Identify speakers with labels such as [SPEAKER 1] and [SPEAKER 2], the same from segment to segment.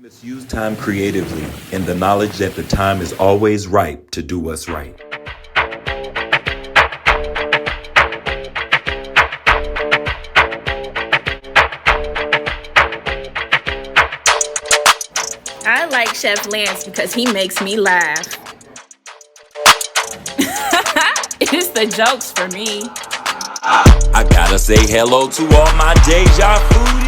[SPEAKER 1] Let's use time creatively in the knowledge that the time is always ripe to do what's right.
[SPEAKER 2] I like Chef Lance because he makes me laugh. It's the jokes for me.
[SPEAKER 1] I gotta say hello to all my Deja Foodies.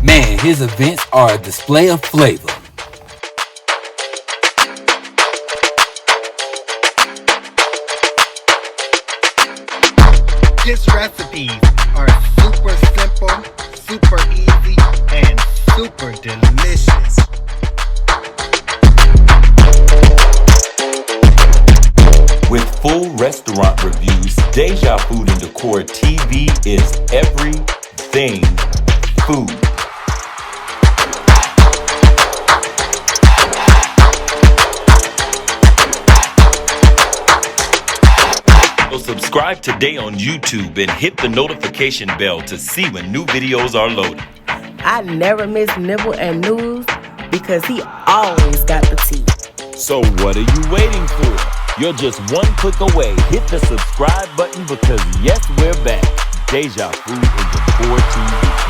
[SPEAKER 3] Man, his events are a display of flavor.
[SPEAKER 4] His recipes are super simple, super easy, and super delicious.
[SPEAKER 1] With full restaurant reviews, Deja Food and Decor TV is everything food. So subscribe today on YouTube and hit the notification bell to see when new videos are loaded.
[SPEAKER 5] I never miss nibble and noodles because he always got the tea.
[SPEAKER 1] So what are you waiting for? You're just one click away. Hit the subscribe button because yes, we're back. Deja Food and Decor TV.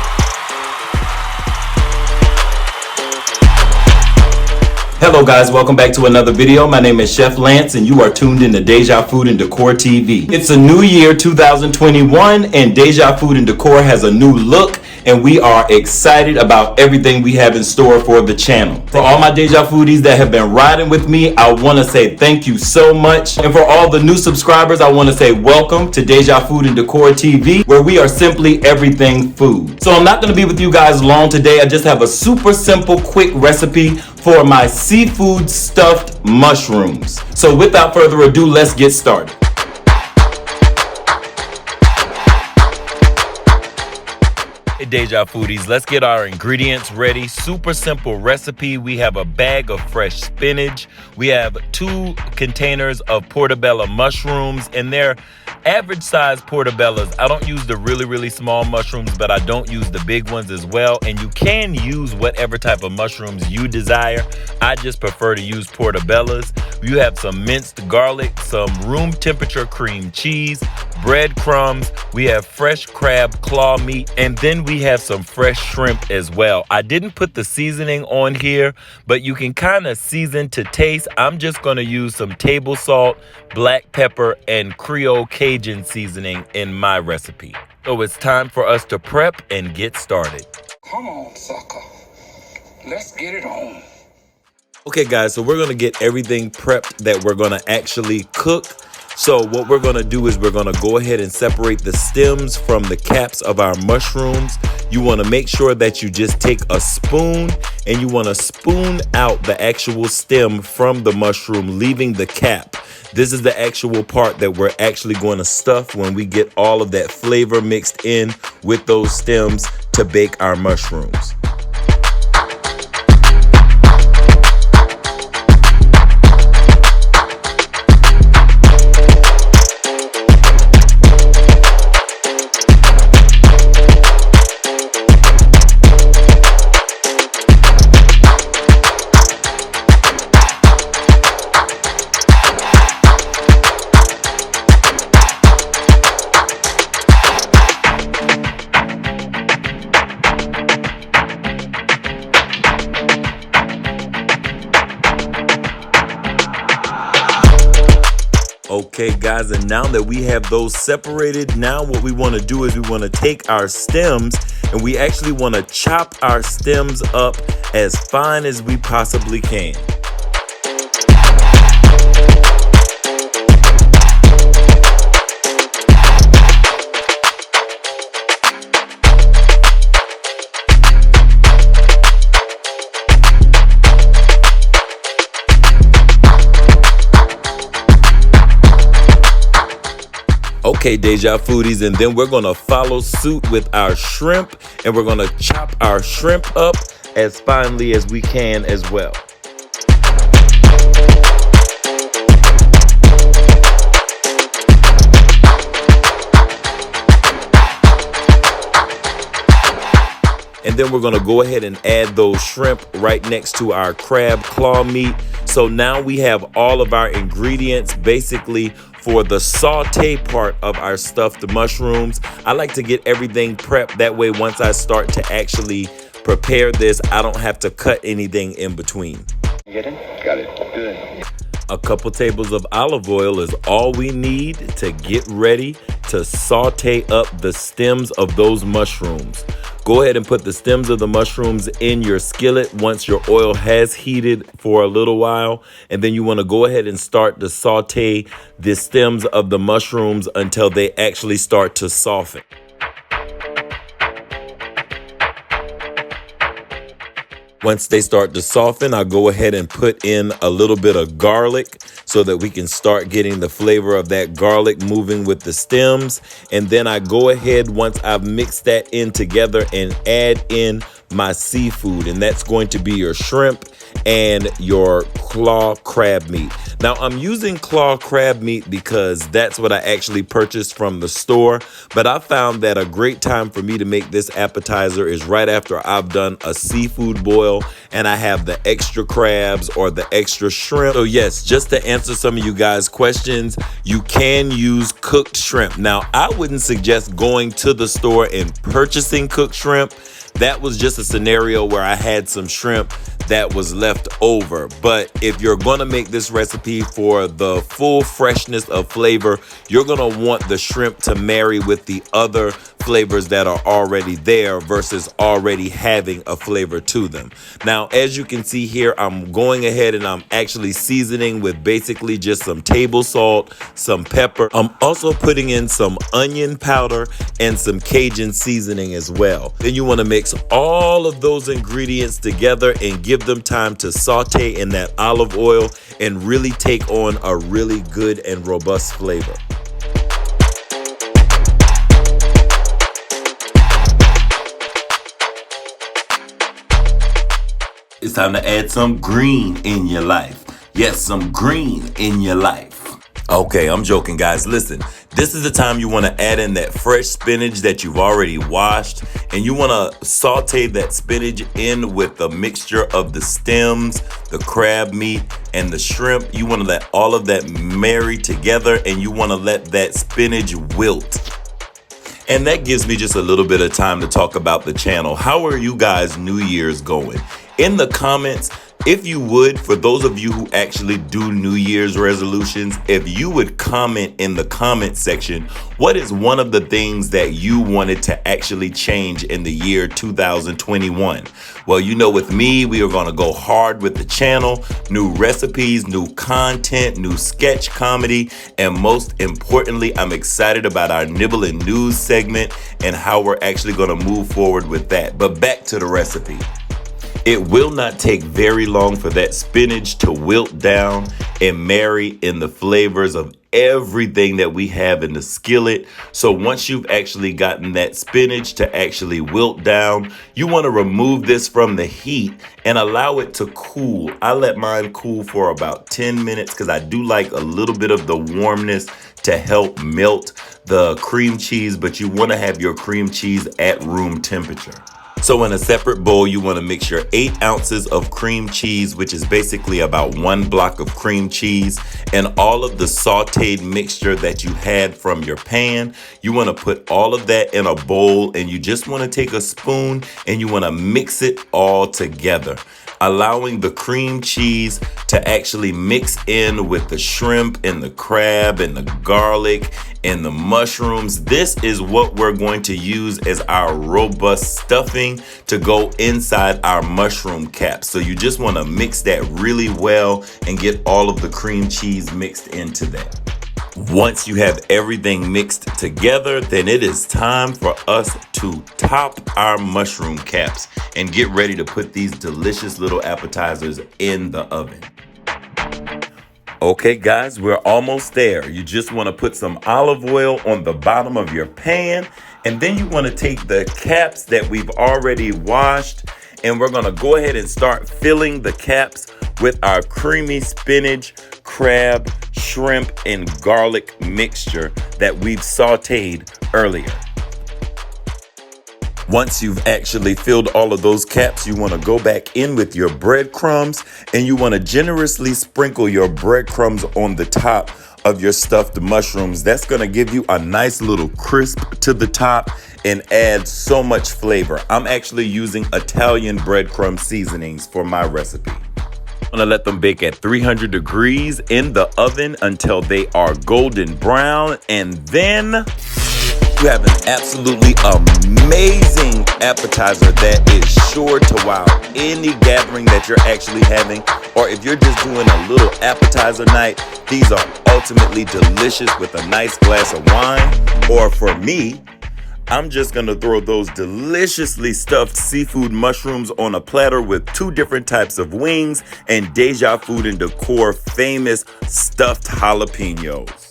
[SPEAKER 1] Hello guys, welcome back to another video. My name is Chef Lance and you are tuned in to Deja Food and Decor TV. It's a new year, 2021, and Deja Food and Decor has a new look, and we are excited about everything we have in store for the channel. For all my Deja Foodies that have been riding with me, I want to say thank you so much. And for all the new subscribers, I want to say welcome to Deja Food and Decor TV, where we are simply everything food. So I'm not going to be with you guys long today. I just have a super simple, quick recipe for my seafood stuffed mushrooms. So without further ado, let's get started. Hey Deja Foodies, let's get our ingredients ready. Super simple recipe. We have a bag of fresh spinach. We have 2 containers of portobello mushrooms, and they're average size portobellos. I don't use the really small mushrooms, but I don't use the big ones as well. And you can use whatever type of mushrooms you desire. I just prefer to use portobellos. You have some minced garlic, some room temperature cream cheese, breadcrumbs. We have fresh crab claw meat, and then we have some fresh shrimp as well. I didn't put the seasoning on here, but you can kind of season to taste. I'm just going to use some table salt, black pepper, and Creole Cajun seasoning in my recipe. So it's time for us to prep and get started.
[SPEAKER 6] Come on, sucker. Let's get it on.
[SPEAKER 1] Okay guys, so we're going to get everything prepped that we're going to actually cook. So what we're going to do is we're going to go ahead and separate the stems from the caps of our mushrooms. You want to make sure that you just take a spoon and you want to spoon out the actual stem from the mushroom, leaving the cap. This is the actual part that we're actually going to stuff when we get all of that flavor mixed in with those stems to bake our mushrooms. Okay guys, and now that we have those separated, now what we want to do is we want to take our stems and we actually want to chop our stems up as fine as we possibly can. Okay, Deja Foodies, and then we're going to follow suit with our shrimp, and we're going to chop our shrimp up as finely as we can as well. And then we're gonna go ahead and add those shrimp right next to our crab claw meat. So now we have all of our ingredients basically for the saute part of our stuffed mushrooms. I like to get everything prepped. That way, once I start to actually prepare this, I don't have to cut anything in between.
[SPEAKER 6] You get it? Got it. Good.
[SPEAKER 1] A couple tables of olive oil is all we need to get ready to saute up the stems of those mushrooms. Go ahead and put the stems of the mushrooms in your skillet once your oil has heated for a little while. And then you want to go ahead and start to saute the stems of the mushrooms until they actually start to soften. Once they start to soften, I'll go ahead and put in a little bit of garlic so that we can start getting the flavor of that garlic moving with the stems. And then I go ahead, once I've mixed that in together, and add in my seafood, and that's going to be your shrimp and your claw crab meat. Now I'm using claw crab meat because that's what I actually purchased from the store, but I found that a great time for me to make this appetizer is right after I've done a seafood boil and I have the extra crabs or the extra shrimp. So yes, just to answer some of you guys' questions, you can use cooked shrimp. Now I wouldn't suggest going to the store and purchasing cooked shrimp. That was just a scenario where I had some shrimp that was left over. But if you're gonna make this recipe for the full freshness of flavor, you're gonna want the shrimp to marry with the other flavors that are already there versus already having a flavor to them. Now, as you can see here, I'm going ahead and I'm actually seasoning with basically just some table salt, some pepper. I'm also putting in some onion powder and some Cajun seasoning as well. Then you wanna mix all of those ingredients together and give them time to saute in that olive oil and really take on a really good and robust flavor. It's time to add some green in your life. Yes, some green in your life. Okay, I'm joking, guys. Listen, this is the time you want to add in that fresh spinach that you've already washed, and you want to saute that spinach in with the mixture of the stems, the crab meat, and the shrimp. You want to let all of that marry together, and you want to let that spinach wilt. And that gives me just a little bit of time to talk about the channel. How are you guys' New Year's going? In the comments, if you would, for those of you who actually do New Year's resolutions, if you would comment in the comment section, what is one of the things that you wanted to actually change in the year 2021? Well, you know, with me, we are going to go hard with the channel, new recipes, new content, new sketch comedy, and most importantly, I'm excited about our Nibble and News segment and how we're actually going to move forward with that. But back to the recipe. It will not take very long for that spinach to wilt down and marry in the flavors of everything that we have in the skillet. So once you've actually gotten that spinach to actually wilt down, you want to remove this from the heat and allow it to cool. I let mine cool for about 10 minutes because I do like a little bit of the warmness to help melt the cream cheese, but you want to have your cream cheese at room temperature. So in a separate bowl, you want to mix your 8 ounces of cream cheese, which is basically about 1 block of cream cheese, and all of the sauteed mixture that you had from your pan. You want to put all of that in a bowl, and you just want to take a spoon and you want to mix it all together, allowing the cream cheese to actually mix in with the shrimp and the crab and the garlic and the mushrooms. This is what we're going to use as our robust stuffing to go inside our mushroom caps. So you just want to mix that really well and get all of the cream cheese mixed into that. Once you have everything mixed together, then it is time for us to top our mushroom caps and get ready to put these delicious little appetizers in the oven. Okay guys, we're almost there. You just want to put some olive oil on the bottom of your pan, and then you want to take the caps that we've already washed, and we're going to go ahead and start filling the caps with our creamy spinach, crab, shrimp, and garlic mixture that we've sauteed earlier. Once you've actually filled all of those caps, you want to go back in with your breadcrumbs, and you want to generously sprinkle your breadcrumbs on the top of your stuffed mushrooms. That's going to give you a nice little crisp to the top and add so much flavor. I'm actually using Italian breadcrumb seasonings for my recipe. I'm gonna let them bake at 300 degrees in the oven until they are golden brown, and then you have an absolutely amazing appetizer that is sure to wow any gathering that you're actually having, or if you're just doing a little appetizer night. These are ultimately delicious with a nice glass of wine, or for me, I'm just gonna throw those deliciously stuffed seafood mushrooms on a platter with 2 different types of wings and DejaFood and Decor famous stuffed jalapenos.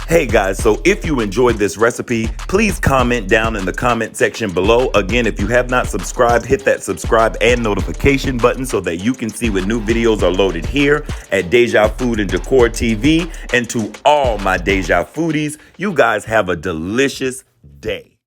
[SPEAKER 1] Hey guys, so if you enjoyed this recipe, please comment down in the comment section below. Again, if you have not subscribed, hit that subscribe and notification button so that you can see when new videos are loaded here at DejaFood and Decor TV. And to all my Deja Foodies, you guys have a delicious day.